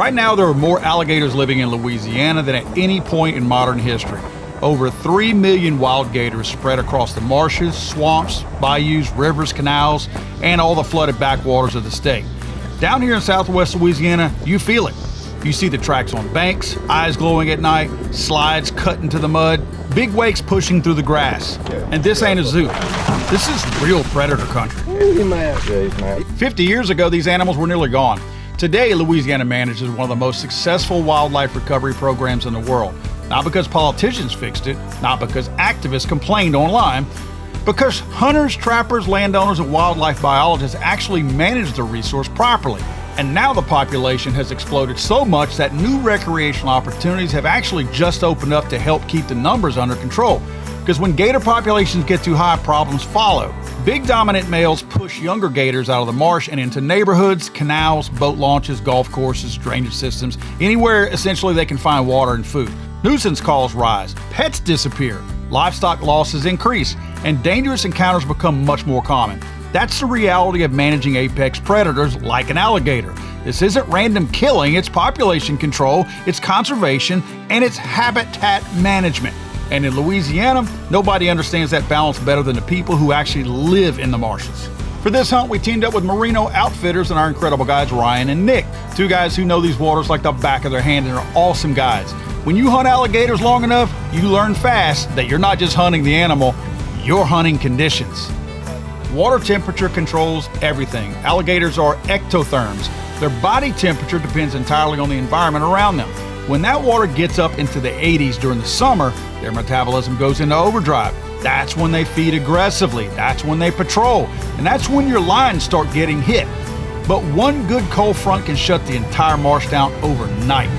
Right now, there are more alligators living in Louisiana than at any point in modern history. Over 3 million wild gators spread across the marshes, swamps, bayous, rivers, canals, and all the flooded backwaters of the state. Down here in southwest Louisiana, you feel it. You see the tracks on banks, eyes glowing at night, slides cut into the mud, big wakes pushing through the grass. And this ain't a zoo. This is real predator country. 50 years ago, these animals were nearly gone. Today, Louisiana manages one of the most successful wildlife recovery programs in the world. Not because politicians fixed it, not because activists complained online, because hunters, trappers, landowners, and wildlife biologists actually manage the resource properly. And now the population has exploded so much that new recreational opportunities have actually just opened up to help keep the numbers under control. Because when gator populations get too high, problems follow. Big dominant males push younger gators out of the marsh and into neighborhoods, canals, boat launches, golf courses, drainage systems, anywhere essentially they can find water and food. Nuisance calls rise, pets disappear, livestock losses increase, and dangerous encounters become much more common. That's the reality of managing apex predators like an alligator. This isn't random killing, it's population control, it's conservation, and it's habitat management. And in Louisiana, nobody understands that balance better than the people who actually live in the marshes. For this hunt, we teamed up with Merino Outfitters and our incredible guides Ryan and Nick, two guys who know these waters like the back of their hand and are awesome guides. When you hunt alligators long enough, you learn fast that you're not just hunting the animal, you're hunting conditions. Water temperature controls everything. Alligators are ectotherms. Their body temperature depends entirely on the environment around them. When that water gets up into the 80s during the summer, their metabolism goes into overdrive. That's when they feed aggressively. That's when they patrol. And that's when your lines start getting hit. But one good cold front can shut the entire marsh down overnight.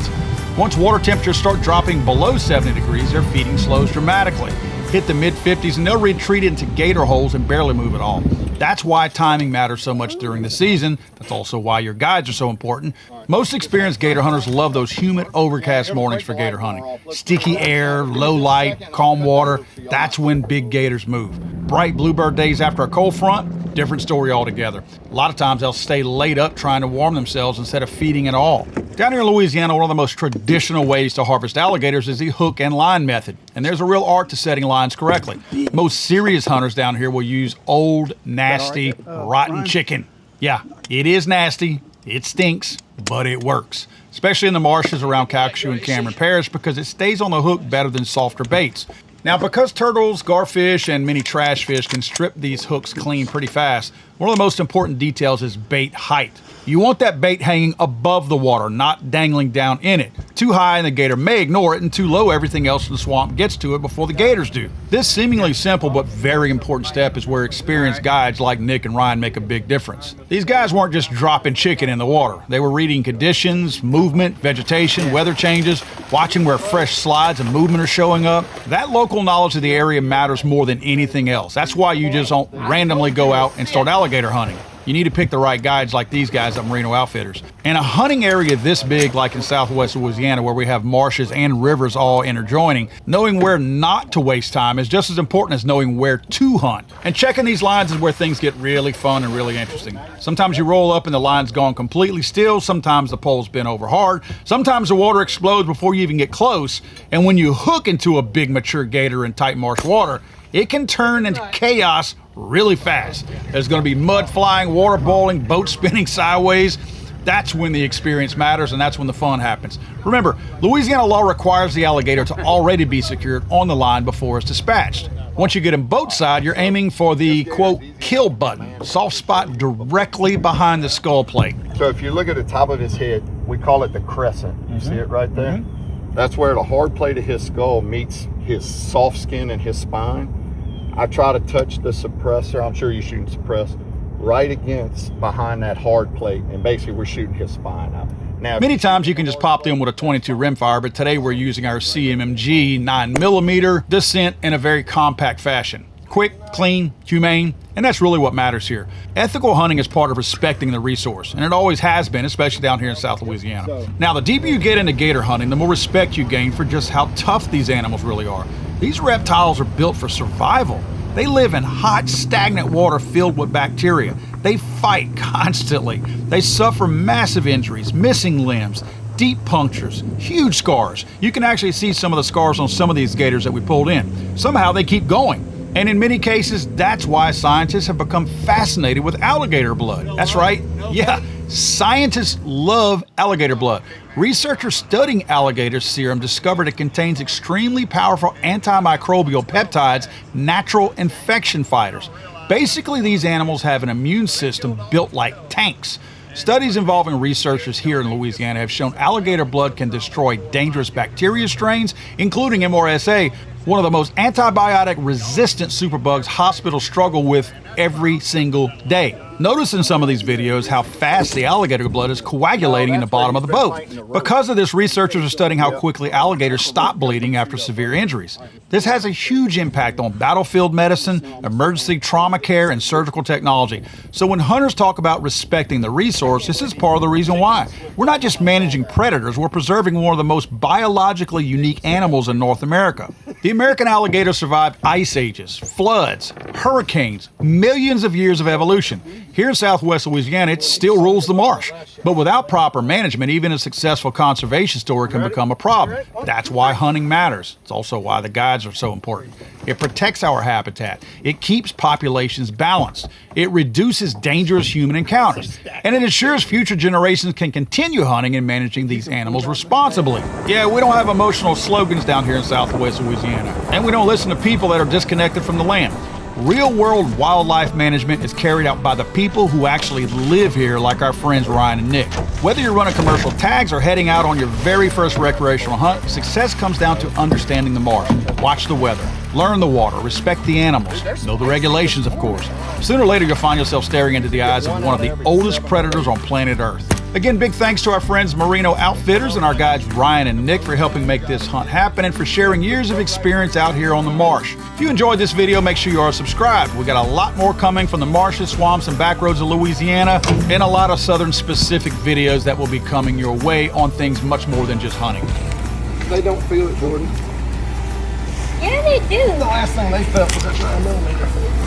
Once water temperatures start dropping below 70 degrees, their feeding slows dramatically. Hit the mid-50s and they'll retreat into gator holes and barely move at all. That's why timing matters so much during the season. That's also why your guides are so important. Most experienced gator hunters love those humid, overcast mornings for gator hunting. Sticky air, low light, calm water, that's when big gators move. Bright bluebird days after a cold front, different story altogether. A lot of times they'll stay laid up trying to warm themselves instead of feeding at all. Down here in Louisiana, one of the most traditional ways to harvest alligators is the hook and line method. And there's a real art to setting lines correctly. Most serious hunters down here will use old, nasty, rotten chicken. Yeah, it is nasty, it stinks, but it works. Especially in the marshes around Calcasieu and Cameron Parish because it stays on the hook better than softer baits. Now, because turtles, garfish, and many trash fish can strip these hooks clean pretty fast, one of the most important details is bait height. You want that bait hanging above the water, not dangling down in it. Too high and the gator may ignore it, and too low everything else in the swamp gets to it before the gators do. This seemingly simple but very important step is where experienced guides like Nick and Ryan make a big difference. These guys weren't just dropping chicken in the water. They were reading conditions, movement, vegetation, weather changes, watching where fresh slides and movement are showing up. That local knowledge of the area matters more than anything else. That's why you just don't randomly go out and start alligator hunting. You need to pick the right guides like these guys at Merino Outfitters. In a hunting area this big, like in southwest Louisiana, where we have marshes and rivers all interjoining, knowing where not to waste time is just as important as knowing where to hunt. And checking these lines is where things get really fun and really interesting. Sometimes you roll up and the line's gone completely still, sometimes the pole's been over hard, sometimes the water explodes before you even get close, and when you hook into a big mature gator in tight marsh water, it can turn into chaos really fast. There's going to be mud flying, water boiling, boats spinning sideways. That's when the experience matters, and that's when the fun happens. Remember, Louisiana law requires the alligator to already be secured on the line before it's dispatched. Once you get him boat side, you're aiming for the, quote, kill button, soft spot directly behind the skull plate. So if you look at the top of his head, we call it the crescent. You see it right there? That's where the hard plate of his skull meets his soft skin and his spine. I try to touch the suppressor, I'm sure you're shooting suppress, right against behind that hard plate, and basically we're shooting his spine out. Now, many times you can just pop them with a 22 rimfire, but today we're using our CMMG 9mm descent in a very compact fashion. Quick, clean, humane, and that's really what matters here. Ethical hunting is part of respecting the resource, and it always has been, especially down here in South Louisiana. Now, the deeper you get into gator hunting, the more respect you gain for just how tough these animals really are. These reptiles are built for survival. They live in hot, stagnant water filled with bacteria. They fight constantly. They suffer massive injuries, missing limbs, deep punctures, huge scars. You can actually see some of the scars on some of these gators that we pulled in. Somehow they keep going. And in many cases, that's why scientists have become fascinated with alligator blood. That's right. Yeah, scientists love alligator blood. Researchers studying alligator serum discovered it contains extremely powerful antimicrobial peptides, natural infection fighters. Basically, these animals have an immune system built like tanks. Studies involving researchers here in Louisiana have shown alligator blood can destroy dangerous bacteria strains, including MRSA, one of the most antibiotic-resistant superbugs hospitals struggle with every single day. Notice in some of these videos how fast the alligator blood is coagulating in the bottom of the boat. Because of this, researchers are studying how quickly alligators stop bleeding after severe injuries. This has a huge impact on battlefield medicine, emergency trauma care, and surgical technology. So when hunters talk about respecting the resource, this is part of the reason why. We're not just managing predators, we're preserving one of the most biologically unique animals in North America. The American alligator survived ice ages, floods, hurricanes, millions of years of evolution. Here in Southwest Louisiana, it still rules the marsh. But without proper management, even a successful conservation story can become a problem. That's why hunting matters. It's also why the guides are so important. It protects our habitat. It keeps populations balanced. It reduces dangerous human encounters. And it ensures future generations can continue hunting and managing these animals responsibly. Yeah, we don't have emotional slogans down here in Southwest Louisiana. And we don't listen to people that are disconnected from the land. Real-world wildlife management is carried out by the people who actually live here, like our friends Ryan and Nick. Whether you're running commercial tags or heading out on your very first recreational hunt, success comes down to understanding the marsh. Watch the weather, learn the water, respect the animals, know the regulations, of course. Sooner or later, you'll find yourself staring into the eyes of one of the oldest predators on planet Earth. Again, big thanks to our friends Merino Outfitters and our guides Ryan and Nick for helping make this hunt happen and for sharing years of experience out here on the marsh. If you enjoyed this video, make sure you are subscribed. We got a lot more coming from the marshes, swamps, and backroads of Louisiana, and a lot of southern specific videos that will be coming your way on things much more than just hunting. They don't feel it, Jordan. Yeah, they do. The last thing they felt was that 9mm.